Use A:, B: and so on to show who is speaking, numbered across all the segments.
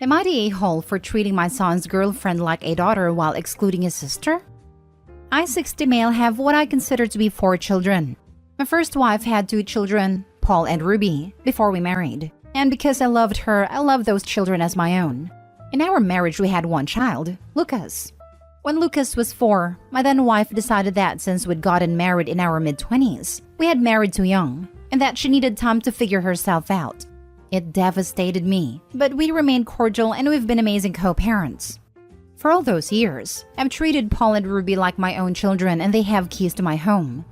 A: Am I the a-hole for treating my son's girlfriend like a daughter while excluding his sister? I, 60 male, have what I consider to be 4 children. My first wife had 2 children, Paul and Ruby, before we married. And because I loved her, I loved those children as my own. In our marriage, we had 1 child, Lucas. When Lucas was 4, my then wife decided that since we'd gotten married in our mid-20s, we had married too young, and that she needed time to figure herself out. It devastated me, but we remained cordial and we've been amazing co-parents. For all those years, I've treated Paul and Ruby like my own children and they have keys to my home.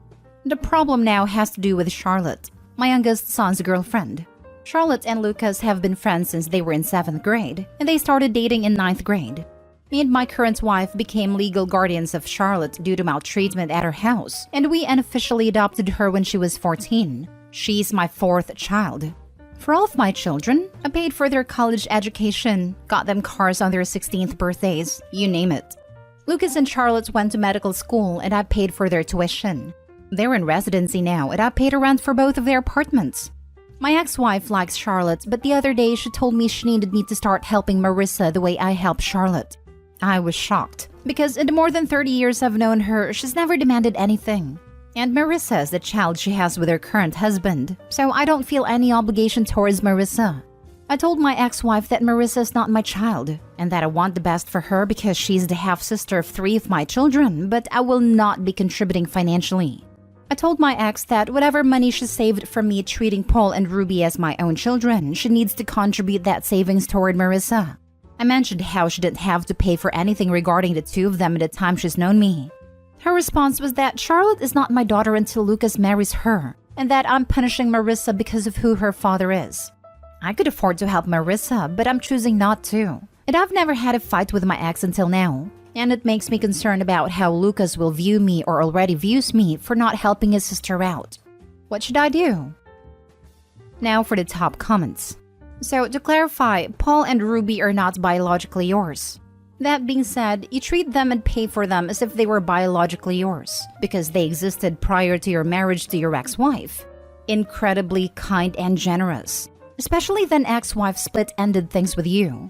A: The problem now has to do with Charlotte, my youngest son's girlfriend. Charlotte and Lucas have been friends since they were in 7th grade, and they started dating in 9th grade. Me and my current wife became legal guardians of Charlotte due to maltreatment at her house, and we unofficially adopted her when she was 14. She's my 4th child. For all of my children, I paid for their college education, got them cars on their 16th birthdays, you name it. Lucas and Charlotte went to medical school and I paid for their tuition. They're in residency now and I paid a rent for both of their apartments. My ex-wife likes Charlotte, but the other day she told me she needed me to start helping Marissa the way I help Charlotte. I was shocked, because in the more than 30 years I've known her, she's never demanded anything. And Marissa is the child she has with her current husband, so I don't feel any obligation towards Marissa. I told my ex-wife that Marissa is not my child, and that I want the best for her because she's the half-sister of 3 of my children, but I will not be contributing financially. I told my ex that whatever money she saved from me treating Paul and Ruby as my own children, she needs to contribute that savings toward Marissa. I mentioned how she didn't have to pay for anything regarding the 2 of them at the time she's known me. Her response was that Charlotte is not my daughter until Lucas marries her, and that I'm punishing Marissa because of who her father is. I could afford to help Marissa, but I'm choosing not to. And I've never had a fight with my ex until now, and it makes me concerned about how Lucas will view me or already views me for not helping his sister out. What should I do? Now for the top comments. So to clarify, Paul and Ruby are not biologically yours. That being said, you treat them and pay for them as if they were biologically yours, because they existed prior to your marriage to your ex-wife. Incredibly kind and generous. Especially then ex-wife split-ended things with you.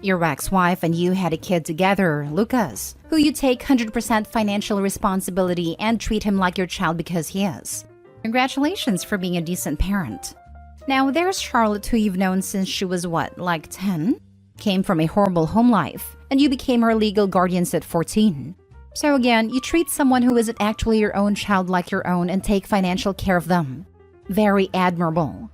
A: Your ex-wife and you had a kid together, Lucas, who you take 100% financial responsibility and treat him like your child because he is. Congratulations for being a decent parent. Now there's Charlotte, who you've known since she was what, like 10? Came from a horrible home life, and you became her legal guardians at 14. So again, you treat someone who isn't actually your own child like your own and take financial care of them. Very admirable.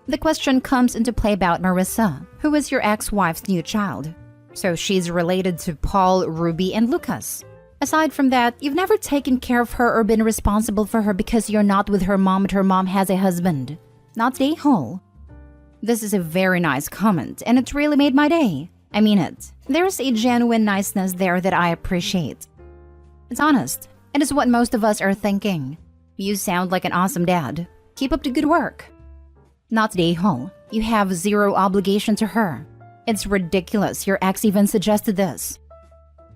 A: The question comes into play about Marissa, who is your ex-wife's new child. So she's related to Paul, Ruby, and Lucas. Aside from that, you've never taken care of her or been responsible for her because you're not with her mom and her mom has a husband. Not the a-hole. This is a very nice comment, and it really made my day. I mean it. There's a genuine niceness there that I appreciate. It's honest. It is what most of us are thinking. You sound like an awesome dad. Keep up the good work. Not the a-hole. You have zero obligation to her. It's ridiculous your ex even suggested this.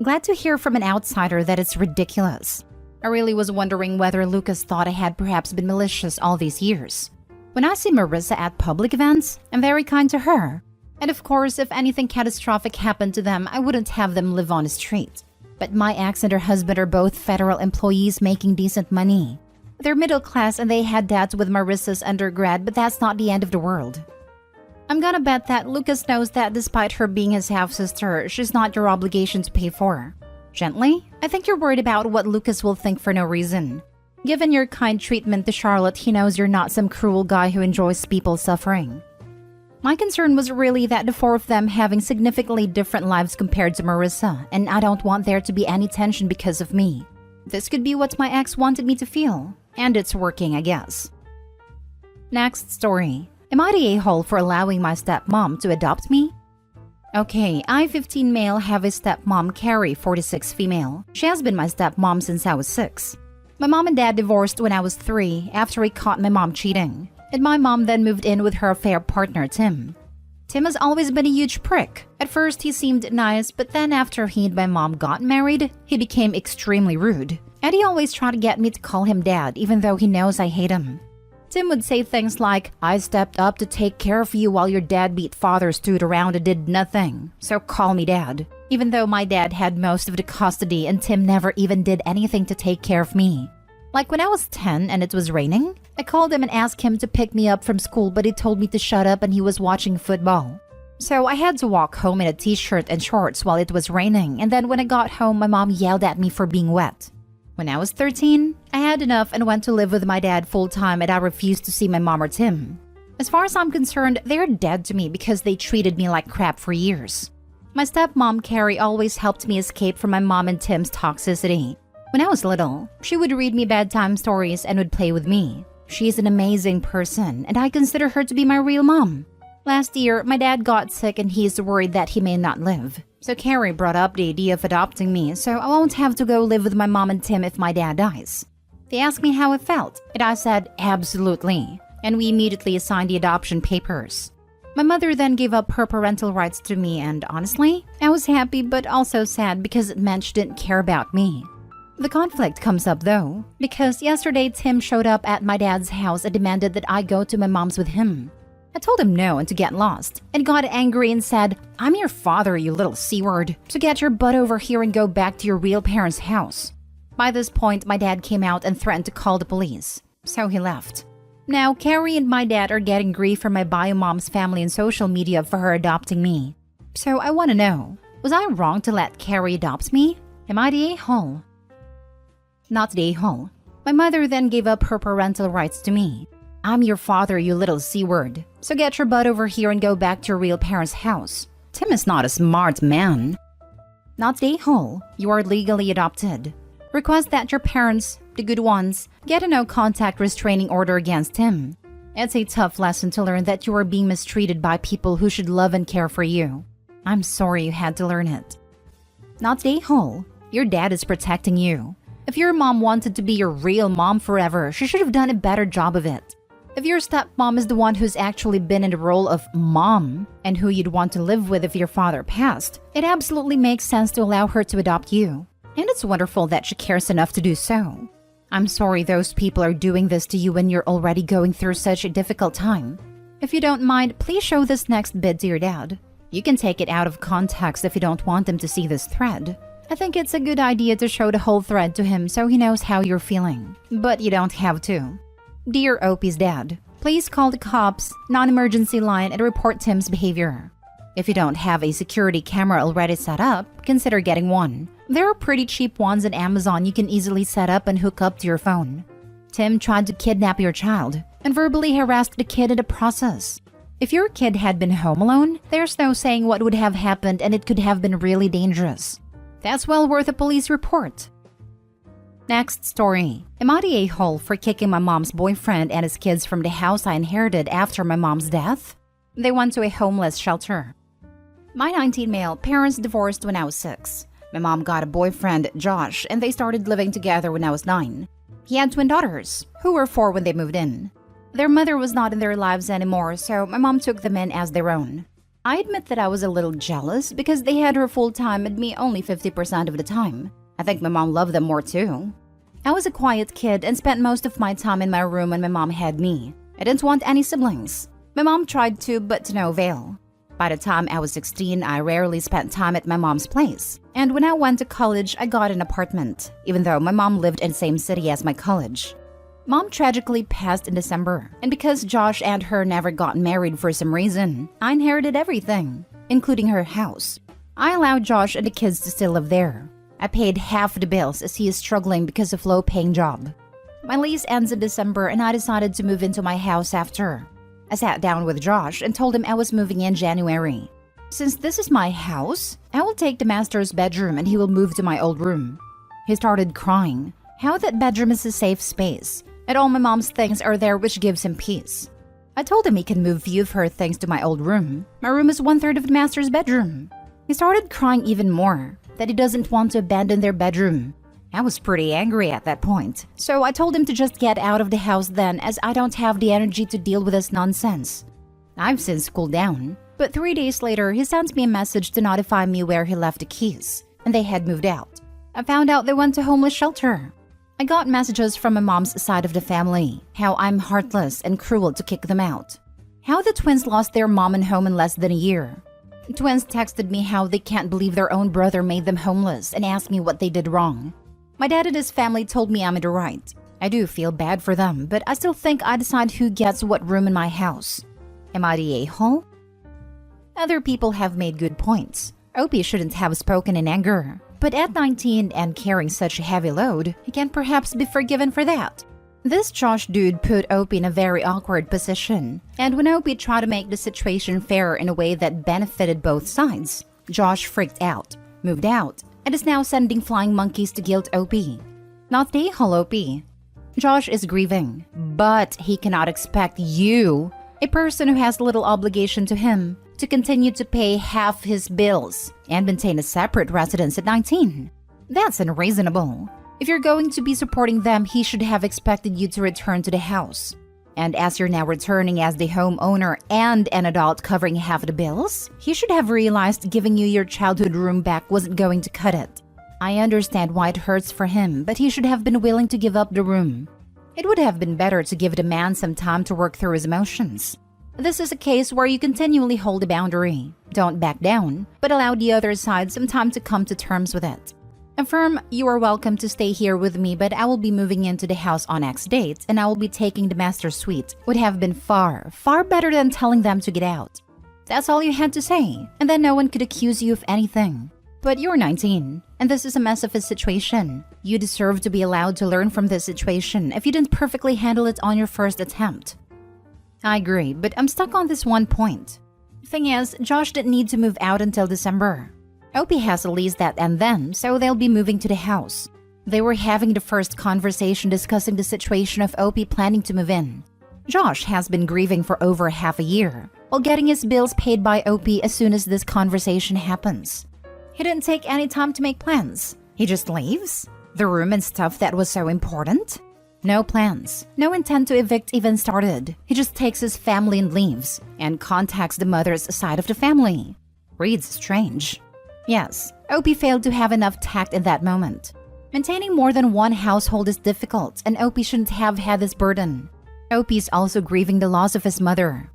A: Glad to hear from an outsider that it's ridiculous. I really was wondering whether Lucas thought I had perhaps been malicious all these years. When I see Marissa at public events, I'm very kind to her. And of course, if anything catastrophic happened to them, I wouldn't have them live on the street. But my ex and her husband are both federal employees making decent money. They're middle class and they had debts with Marissa's undergrad, but that's not the end of the world. I'm gonna bet that Lucas knows that despite her being his half-sister, she's not your obligation to pay for. Gently, I think you're worried about what Lucas will think for no reason. Given your kind treatment to Charlotte, he knows you're not some cruel guy who enjoys people suffering. My concern was really that the 4 of them having significantly different lives compared to Marissa, and I don't want there to be any tension because of me. This could be what my ex wanted me to feel, and it's working, I guess. Next story. Am I the a-hole for allowing my stepmom to adopt me? Okay, I, 15 male, have a stepmom, Carrie, 46 female. She has been my stepmom since I was 6. My mom and dad divorced when I was 3 after he caught my mom cheating, and my mom then moved in with her affair partner, Tim. Tim has always been a huge prick. At first he seemed nice, but then after he and my mom got married, he became extremely rude. And he always tried to get me to call him dad, even though he knows I hate him. Tim would say things like, "I stepped up to take care of you while your deadbeat father stood around and did nothing, so call me dad," even though my dad had most of the custody and Tim never even did anything to take care of me. Like when I was 10 and it was raining, I called him and asked him to pick me up from school, but he told me to shut up and he was watching football. So I had to walk home in a t-shirt and shorts while it was raining, and then when I got home, my mom yelled at me for being wet. When I was 13, I had enough and went to live with my dad full-time, and I refused to see my mom or Tim. As far as I'm concerned, they're dead to me because they treated me like crap for years. My stepmom, Carrie, always helped me escape from my mom and Tim's toxicity. When I was little, she would read me bedtime stories and would play with me. She's an amazing person, and I consider her to be my real mom. Last year, my dad got sick and he's worried that he may not live. So Carrie brought up the idea of adopting me, so I won't have to go live with my mom and Tim if my dad dies. They asked me how I felt, and I said, absolutely. And we immediately signed the adoption papers. My mother then gave up her parental rights to me, and honestly, I was happy but also sad because it meant she didn't care about me. The conflict comes up though, because yesterday Tim showed up at my dad's house and demanded that I go to my mom's with him. I told him no and to get lost, and got angry and said, "I'm your father, you little C-word, so get your butt over here and go back to your real parents' house." By this point, my dad came out and threatened to call the police, so he left. Now, Carrie and my dad are getting grief from my bio mom's family and social media for her adopting me. So I want to know, was I wrong to let Carrie adopt me? Am I the a-hole? Not the a-hole. My mother then gave up her parental rights to me. "I'm your father, you little C-word, so get your butt over here and go back to your real parents' house." Tim is not a smart man. Not the a-hole. You are legally adopted. Request that your parents, the good ones, get a no-contact restraining order against him. It's a tough lesson to learn that you are being mistreated by people who should love and care for you. I'm sorry you had to learn it. Not the a-hole. Your dad is protecting you. If your mom wanted to be your real mom forever, she should have done a better job of it. If your stepmom is the one who's actually been in the role of mom and who you'd want to live with if your father passed, it absolutely makes sense to allow her to adopt you. And it's wonderful that she cares enough to do so. I'm sorry those people are doing this to you when you're already going through such a difficult time. If you don't mind, please show this next bid to your dad. You can take it out of context if you don't want him to see this thread. I think it's a good idea to show the whole thread to him so he knows how you're feeling. But you don't have to. Dear Opie's dad, please call the cops, non-emergency line, and report Tim's behavior. If you don't have a security camera already set up, consider getting one. There are pretty cheap ones on Amazon you can easily set up and hook up to your phone. Tim tried to kidnap your child and verbally harassed the kid in the process. If your kid had been home alone, there's no saying what would have happened, and it could have been really dangerous. That's well worth a police report. Next story. Am I the a-hole for kicking my mom's boyfriend and his kids from the house I inherited after my mom's death? They went to a homeless shelter. My 19 male parents divorced when I was 6. My mom got a boyfriend, Josh, and they started living together when I was 9. He had twin daughters, who were 4 when they moved in. Their mother was not in their lives anymore, so my mom took them in as their own. I admit that I was a little jealous because they had her full-time and me only 50% of the time. I think my mom loved them more too. I was a quiet kid and spent most of my time in my room when my mom had me. I didn't want any siblings. My mom tried to, but to no avail. By the time I was 16, I rarely spent time at my mom's place. And when I went to college, I got an apartment, even though my mom lived in the same city as my college. Mom tragically passed in December, and because Josh and her never got married for some reason, I inherited everything, including her house. I allowed Josh and the kids to still live there. I paid half the bills as he is struggling because of low-paying job. My lease ends in December and I decided to move into my house after. I sat down with Josh and told him I was moving in January. Since this is my house, I will take the master's bedroom and he will move to my old room. He started crying. How that bedroom is a safe space, and all my mom's things are there, which gives him peace. I told him he can move few of her things to my old room. My room is 1/3 of the master's bedroom. He started crying even more, that he doesn't want to abandon their bedroom. I was pretty angry at that point, so I told him to just get out of the house then, as I don't have the energy to deal with this nonsense. I've since cooled down, but 3 days later he sent me a message to notify me where he left the keys, and they had moved out. I found out they went to homeless shelter. I got messages from my mom's side of the family, how I'm heartless and cruel to kick them out. How the twins lost their mom and home in less than a year. The twins texted me how they can't believe their own brother made them homeless and asked me what they did wrong. My dad and his family told me I'm in the right. I do feel bad for them, but I still think I decide who gets what room in my house. Am I the a-hole? Other people have made good points. Opie shouldn't have spoken in anger. But at 19 and carrying such a heavy load, he can perhaps be forgiven for that. This Josh dude put Opie in a very awkward position. And when Opie tried to make the situation fair in a way that benefited both sides, Josh freaked out, moved out, and is now sending flying monkeys to guilt Opie. Not the a-hole Opie. Josh is grieving, but he cannot expect you, a person who has little obligation to him, to continue to pay half his bills and maintain a separate residence at 19. That's unreasonable. If you're going to be supporting them, he should have expected you to return to the house. And as you're now returning as the homeowner and an adult covering half the bills, he should have realized giving you your childhood room back wasn't going to cut it. I understand why it hurts for him, but he should have been willing to give up the room. It would have been better to give the man some time to work through his emotions. This is a case where you continually hold a boundary. Don't back down, but allow the other side some time to come to terms with it. Affirm, you are welcome to stay here with me, but I will be moving into the house on X date and I will be taking the master suite. Would have been far, far better than telling them to get out. That's all you had to say, and then no one could accuse you of anything. But you're 19, and this is a mess of a situation. You deserve to be allowed to learn from this situation if you didn't perfectly handle it on your first attempt. I agree, but I'm stuck on this one point. Thing is, Josh didn't need to move out until December. Opie has a lease that ends then, so they'll be moving to the house. They were having the first conversation discussing the situation of Opie planning to move in. Josh has been grieving for over half a year, while getting his bills paid by Opie as soon as this conversation happens. He didn't take any time to make plans. He just leaves? The room and stuff that was so important? No plans. No intent to evict even started. He just takes his family and leaves, and contacts the mother's side of the family. Reads strange. Yes, Opie failed to have enough tact in that moment. Maintaining more than one household is difficult, and Opie shouldn't have had this burden. Opie's also grieving the loss of his mother.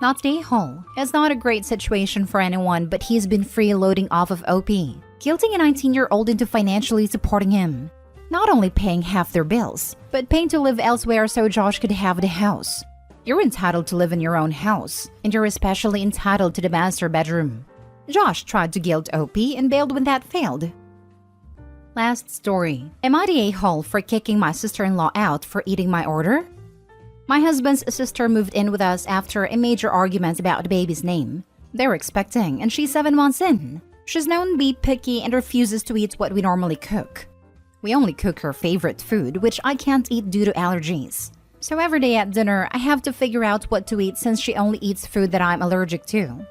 A: Not the a-hole. It's not a great situation for anyone, but he's been freeloading off of Opie, guilting a 19-year-old into financially supporting him. Not only paying half their bills, but paying to live elsewhere so Josh could have the house. You're entitled to live in your own house, and you're especially entitled to the master bedroom. Josh tried to guilt Opie and bailed when that failed. Last story. Am I the a-hole for kicking my sister-in-law out for eating my order? My husband's sister moved in with us after a major argument about the baby's name. They were expecting, and she's 7 months in. She's known to be picky and refuses to eat what we normally cook. We only cook her favorite food, which I can't eat due to allergies. So every day at dinner, I have to figure out what to eat since she only eats food that I'm allergic to.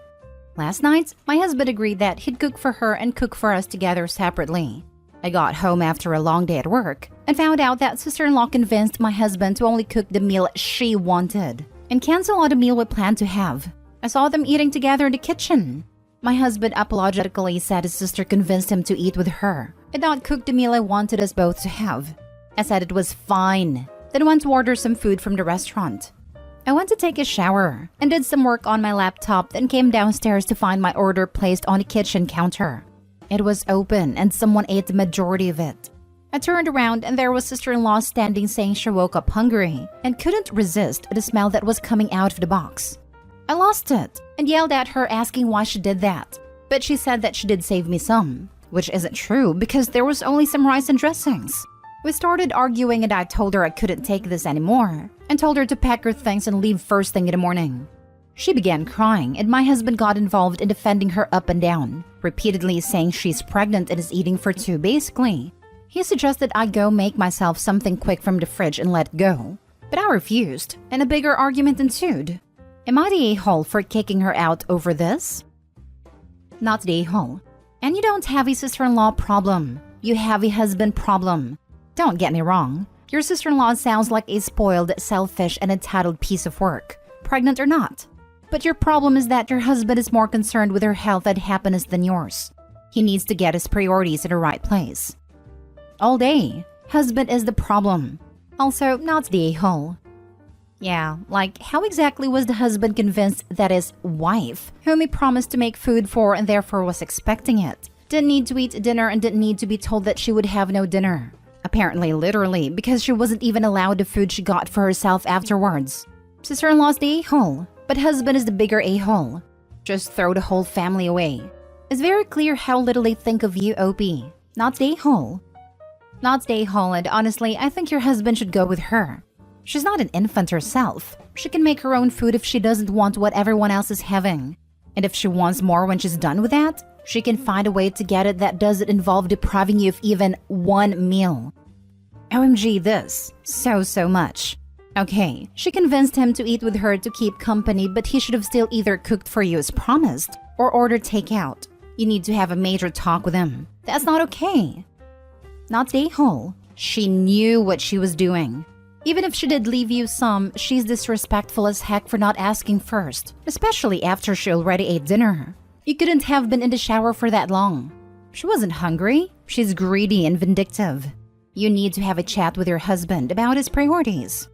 A: Last night, my husband agreed that he'd cook for her and cook for us together separately. I got home after a long day at work and found out that sister-in-law convinced my husband to only cook the meal she wanted and cancel on the meal we planned to have. I saw them eating together in the kitchen. My husband apologetically said his sister convinced him to eat with her and not cook the meal I wanted us both to have. I said it was fine, then went to order some food from the restaurant. I went to take a shower and did some work on my laptop, then came downstairs to find my order placed on the kitchen counter. It was open and someone ate the majority of it. I turned around and there was sister-in-law standing saying she woke up hungry and couldn't resist the smell that was coming out of the box. I lost it and yelled at her asking why she did that, but she said that she did save me some, which isn't true because there was only some rice and dressings. We started arguing and I told her I couldn't take this anymore and told her to pack her things and leave first thing in the morning. She began crying and my husband got involved in defending her up and down, repeatedly saying she's pregnant and is eating for two basically. He suggested I go make myself something quick from the fridge and let go, but I refused and a bigger argument ensued. Am I the a-hole for kicking her out over this? Not the a-hole. And you don't have a sister-in-law problem. You have a husband problem. Don't get me wrong. Your sister-in-law sounds like a spoiled, selfish, and entitled piece of work, pregnant or not. But your problem is that your husband is more concerned with her health and happiness than yours. He needs to get his priorities in the right place. All day, Husband is the problem. Also, not the a-hole. Yeah, like how exactly was the husband convinced that his wife, whom he promised to make food for and therefore was expecting it, didn't need to eat dinner and didn't need to be told that she would have no dinner? Apparently, literally, because she wasn't even allowed the food she got for herself afterwards. Sister-in-law's the a-hole, but husband is the bigger a-hole. Just throw the whole family away. It's very clear how little they think of you, OP. Not the a-hole. Not the a-hole, and honestly, I think your husband should go with her. She's not an infant herself. She can make her own food if she doesn't want what everyone else is having. And if she wants more when she's done with that, she can find a way to get it that doesn't involve depriving you of even one meal. OMG this. So much. Okay, she convinced him to eat with her to keep company, but he should have still either cooked for you as promised or ordered takeout. You need to have a major talk with him. That's not okay. Not the a-hole. She knew what she was doing. Even if she did leave you some, she's disrespectful as heck for not asking first, especially after she already ate dinner. You couldn't have been in the shower for that long. She wasn't hungry. She's greedy and vindictive. You need to have a chat with your husband about his priorities.